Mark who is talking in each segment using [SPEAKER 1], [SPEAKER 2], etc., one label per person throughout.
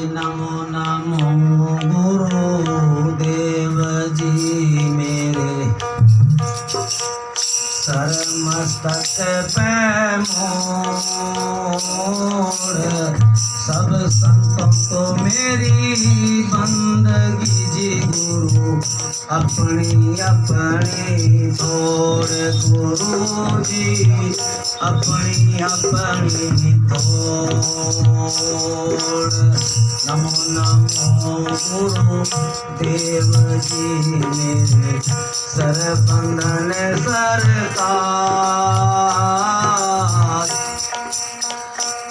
[SPEAKER 1] नमो नमो गुरुदेव जी मेरे, सर मस्तक पे मोड़, सब संतों को मेरी बंदगी जी गुरु अपनी अपनी थोड़, गुरु जी अपनी अपनी थोड़। नमो नमो गुरु देव जी मेरे, सर बंधन सरकार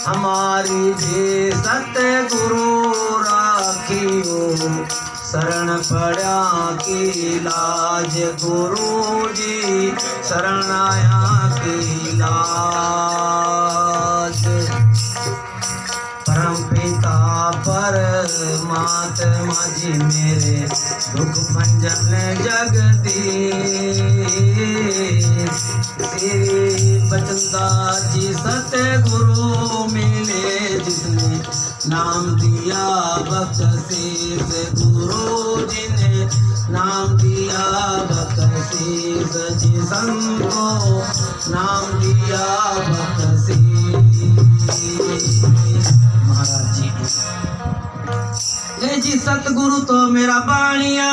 [SPEAKER 1] हमारी जी सतगुरु राखियो, शरण पड़ा की लाज गुरु जी शरण आया की लाज। परम पिता परमात्मा जी मेरे, दुख भंजन जगदीश, श्री बचनदास जी सतगुरु मिले जिसने नाम दिया बख्शीश, गुरु जी ने नाम दिया बख्शीश जी, संतो नाम दिया बख्शीश। महाराज जी ले जी सतगुरु तो मेरा बाणिया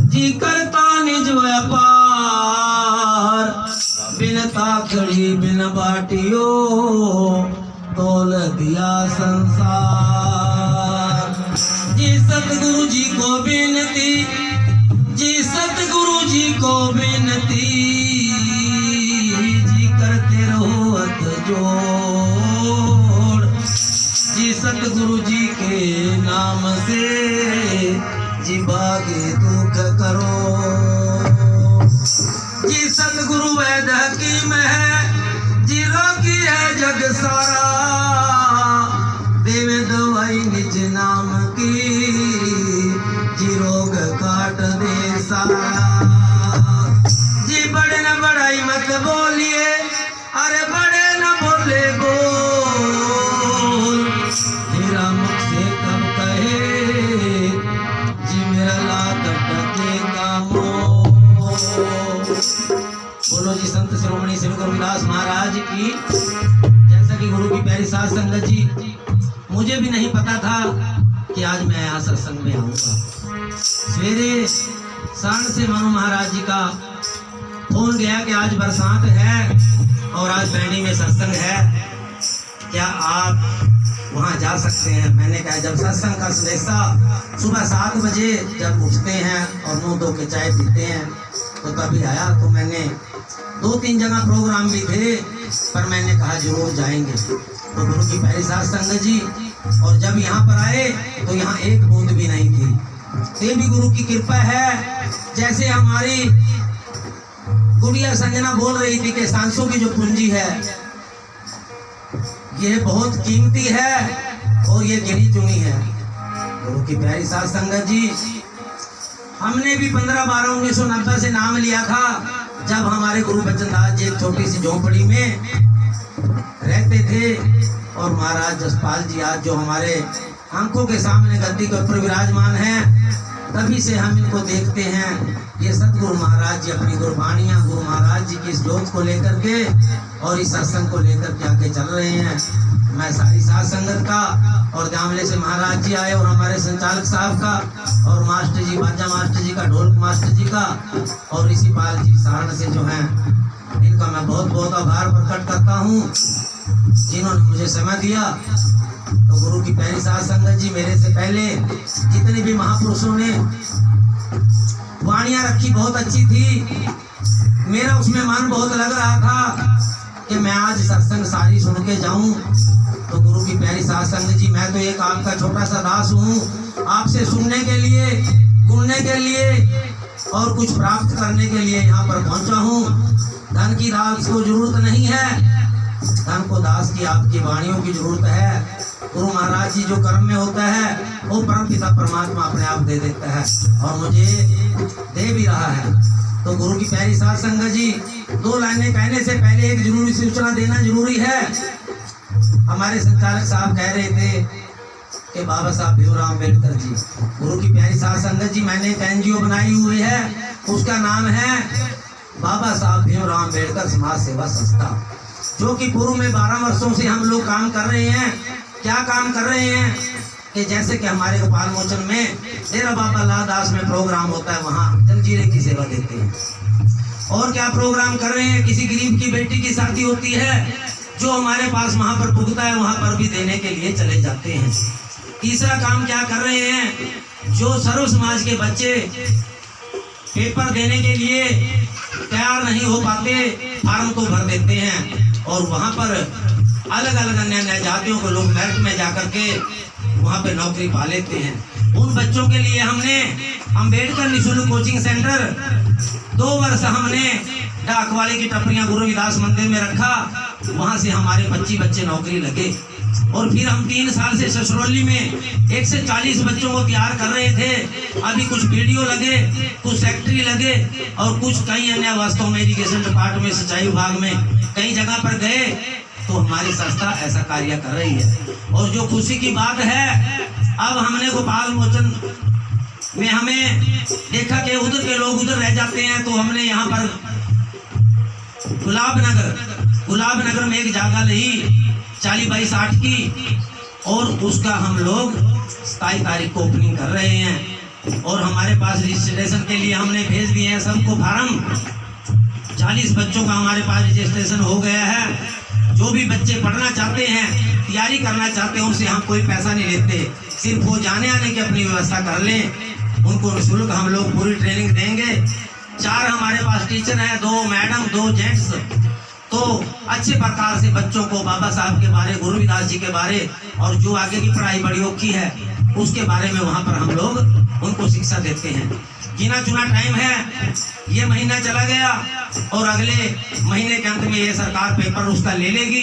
[SPEAKER 1] जी करता निज व्यापार, बिन ताखड़ी बिन बाटियो तोल दिया संसार। जी सतगुरु जी को विनती, जी सतगुरु जी को विनती, जी करते रहो हाथ जोड़, जी सतगुरु जी के नाम से जी बागे दुख करो। जी सतगुरु वैद हकीम है, जी रोगी है जग सारा, देवे दवाई निज नाम की, जी रोग काट दे सारा। जी बड़े न बड़ाई मत बोलिए, अरे बड़े न बोले बोल, मेरा मुख से कब कहे जी मेरा लात टके का मोल। बोलो जी संत शिरोमणि श्री गुरु रविदास महाराज की। जैसा कि गुरु की प्यारी साध संगत जी, मुझे भी नहीं पता था कि आज मैं यहाँ सत्संग में आऊंगा। सवेरे साढ़ से मनु महाराज जी का फोन गया कि आज बरसात है और आज बैंडी में सत्संग है, क्या आप वहाँ जा सकते हैं। मैंने कहा जब सत्संग का संदेशा सुबह 7 बजे जब उठते हैं और मुँह धो के चाय पीते हैं तो तभी आया। तो मैंने 2-3 जगह प्रोग्राम भी थे पर मैंने कहा जरूर जाएंगे। तो गुरु की प्यारी साध संगत जी, और जब यहाँ पर आए तो यहाँ एक बूंद भी नहीं थी। ये भी गुरु की कृपा है। जैसे हमारी गुड़िया संजना बोल रही थी कि सांसों की जो पूंजी है ये बहुत कीमती है और ये गिनी चुनी है। गुरु की प्यारी साध संगत जी, हमने भी 15-12-1990 से नाम लिया था जब हमारे गुरु बचनदास जी एक छोटी सी झोपड़ी में रहते थे और महाराज जसपाल जी आज जो हमारे आंखों के सामने गद्दी के ऊपर विराजमान हैं, तभी से हम इनको देखते हैं। ये सतगुरु महाराज जी अपनी गुरबानियां गुरु महाराज जी की इस जोत को लेकर के और इस सत्संग को लेकर के आगे चल रहे हैं। मैं सारी साध संगत का और जामले से महाराज जी आए और हमारे संचालक साहब का और मास्टर जी बाजा मास्टर जी का, ढोलक मास्टर जी का और ऋषिपाल जी सारण से जो हैं, इनका मैं बहुत बहुत आभार प्रकट करता हूँ जिन्होंने मुझे समय दिया। तो गुरु की प्यारी साध संगत जी, मेरे से पहले जितने भी महापुरुषों ने वाणियां रखी बहुत अच्छी थी। मेरा उसमें मन बहुत लग रहा था कि मैं आज सत्संग सारी सुन के जाऊं। तो गुरु की प्यारी साध संगत जी, मैं तो एक आपका छोटा सा दास हूँ, आपसे सुनने के लिए, गुनने के लिए और कुछ प्राप्त करने के लिए यहाँ पर पहुँचा हूँ। धन की दास को जरूरत नहीं है, धन को दास की आपकी वाणियों की जरूरत है। गुरु महाराज जी जो कर्म में होता है वो परम पिता परमात्मा अपने आप दे देता है और मुझे दे भी रहा है। तो गुरु की प्यारी साध संगत जी, 2 लाइनें कहने से पहले एक जरूरी सूचना देना जरूरी है। हमारे संचालक साहब कह रहे थे कि बाबा साहब भीमराव अम्बेडकर जी, गुरु की प्यारी साध संगत जी, मैंने एक NGO बनाई हुई है, उसका नाम है बाबा साहब भीमराव अम्बेडकर समाज सेवा संस्था, जो कि पूर्व में 12 वर्षों से हम लोग काम कर रहे हैं। क्या काम कर रहे हैं कि जैसे कि हमारे गोपाल मोचन में डेरा बाबा लादास में प्रोग्राम होता है, वहाँ जलजीरे की सेवा देते हैं। और क्या प्रोग्राम कर रहे हैं, किसी गरीब की बेटी की शादी होती है, जो हमारे पास वहाँ पर पुगता है, वहाँ पर भी देने के लिए चले जाते हैं। तीसरा काम क्या कर रहे हैं, जो सर्व समाज के बच्चे पेपर देने के लिए तैयार नहीं हो पाते, फार्म तो भर देते हैं और वहाँ पर अलग अलग अन्य जातियों को लोग मेरिट में जाकर के वहाँ पे नौकरी पा लेते हैं। उन बच्चों के लिए हमने अम्बेडकर निःशुल्क कोचिंग सेंटर 2 वर्ष हमने डाकवाले की टपरियां गुरु रविदास मंदिर में रखा, वहाँ से हमारे 25 बच्चे नौकरी लगे। और फिर हम 3 साल से ससरौली में 1 से 40 बच्चों को तैयार कर रहे थे। अभी कुछ वीडियो लगे, कुछ सेक्रेटरी लगे और कुछ कई अन्य वास्तव में इरिगेशन डिपार्टमेंट, सिंचाई विभाग में कई जगह पर गए। तो हमारी संस्था ऐसा कार्य कर रही है। और जो खुशी की बात है, अब हमने गोपाल मोचन में हमें देखा कि उधर के लोग उधर रह जाते हैं, तो हमने यहाँ पर गुलाब नगर में एक जगह ली 40/60 की, और उसका हम लोग 27 तारीख को ओपनिंग कर रहे हैं। और हमारे पास रजिस्ट्रेशन के लिए हमने भेज दिए हैं सबको फार्म। 40 बच्चों का हमारे पास रजिस्ट्रेशन हो गया है। जो भी बच्चे पढ़ना चाहते हैं, तैयारी करना चाहते हैं, उनसे हम कोई पैसा नहीं लेते, सिर्फ वो जाने आने की अपनी व्यवस्था कर लें। उनको निःशुल्क हम लोग पूरी ट्रेनिंग देंगे। 4 हमारे पास टीचर हैं, 2 मैडम 2 जेंट्स। तो अच्छे प्रकार से बच्चों को बाबा साहब के बारे, गुरु रविदास जी के बारे और जो आगे की पढ़ाई बड़ी औखी है उसके बारे में वहाँ पर हम लोग उनको शिक्षा देते हैं। गिना चुना टाइम है, ये महीना चला गया और अगले महीने के अंत में ये सरकार पेपर उसका ले लेगी।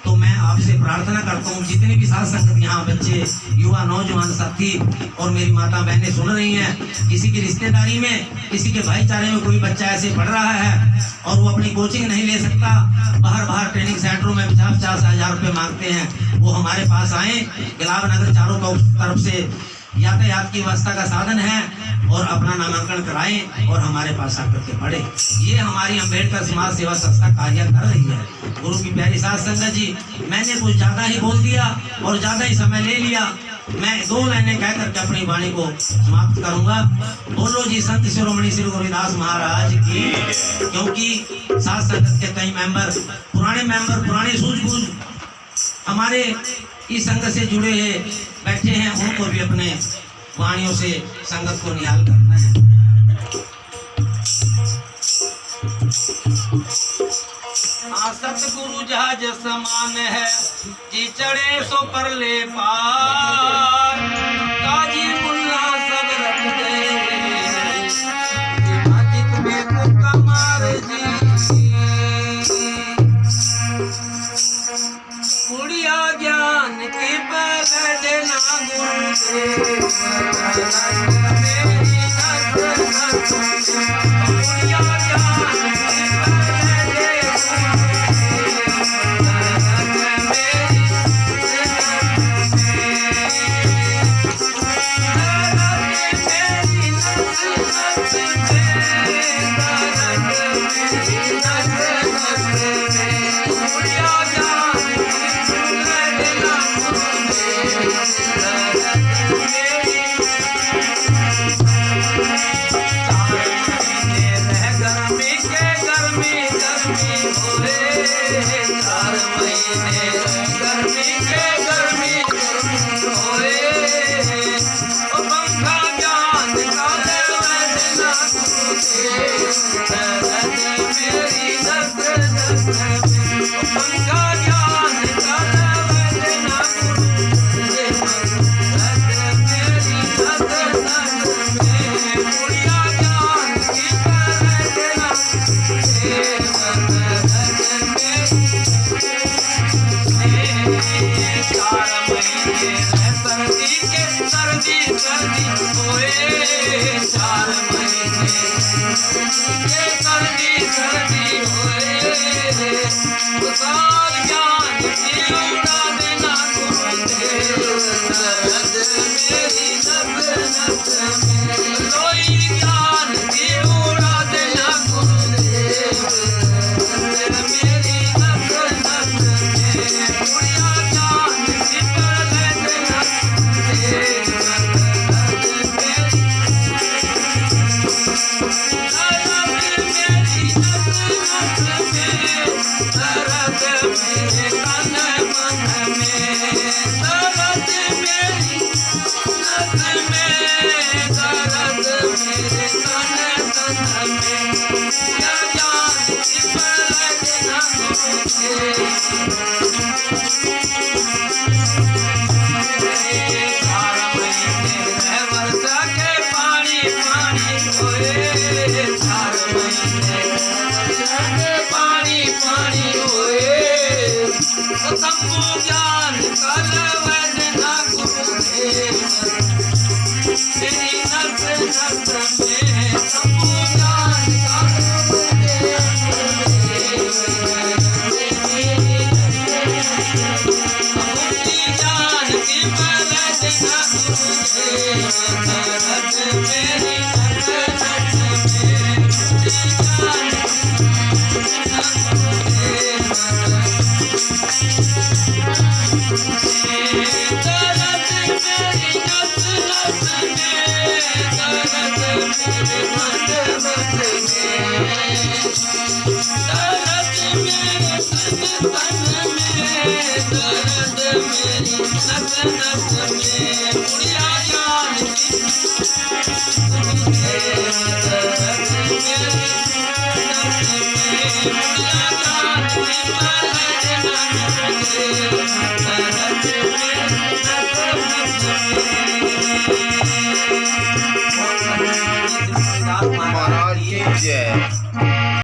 [SPEAKER 1] तो मैं आपसे प्रार्थना करता हूँ, जितनी भी साथ संगत यहाँ बच्चे, युवा, नौजवान साथी और मेरी माता बहनें सुन रही हैं, किसी की रिश्तेदारी में, किसी के भाईचारे में कोई बच्चा ऐसे पढ़ रहा है और वो अपनी कोचिंग नहीं ले सकता, बाहर ट्रेनिंग सेंटरों में 50-50 हज़ार रुपये मांगते हैं, वो हमारे पास आए। गुलाब नगर चारों तरफ से यातायात की व्यवस्था का साधन है और अपना नामांकन कराएं और हमारे पास आकर के पढ़े। ये हमारी अम्बेडकर समाज सेवा संस्था कार्य कर रही है। गुरु की प्यारी साध संगत जी, मैंने कुछ ज़्यादा ही बोल दिया और ज़्यादा ही समय ले लिया। मैं 2 लाइनें कह करके अपनी वाणी को समाप्त करूंगा। बोलो जी संत शिरोमणि श्री गुरु रविदास महाराज की। क्योंकि साध संगत के कई मेंबर, पुराने सूझबूझ हमारे इस संघ से जुड़े बैठे हैं, उनको भी अपने वाणियों से संगत को निहाल करना है। सतगुरु जहाज समान है, जी चढ़े सो पर ले पार, काजी मुल्ला सब रख दे, जित में को कमार जी। कुड़िया ज्ञान के पलट ना गुरु सर्दी होए 4 महीने सार ज्ञान की उड़ा देना गुरुदेव, दर्द मेरी नस नस में, लोई ज्ञान की उड़ा देना गुरुदेव, दर्द मेरी नस नस में, उड़िया ज्ञान की पले देना गुरुदेव, दर्द मेरी सबको ज्ञान कल वैदना गुरुदेव, मेरी नस नस में सबको ज्ञान कल मुक्ति ज्ञान की वैदना गुरुदेव, दर्द मेरी नस नस में, मुक्ति ज्ञान
[SPEAKER 2] महाराज की जय।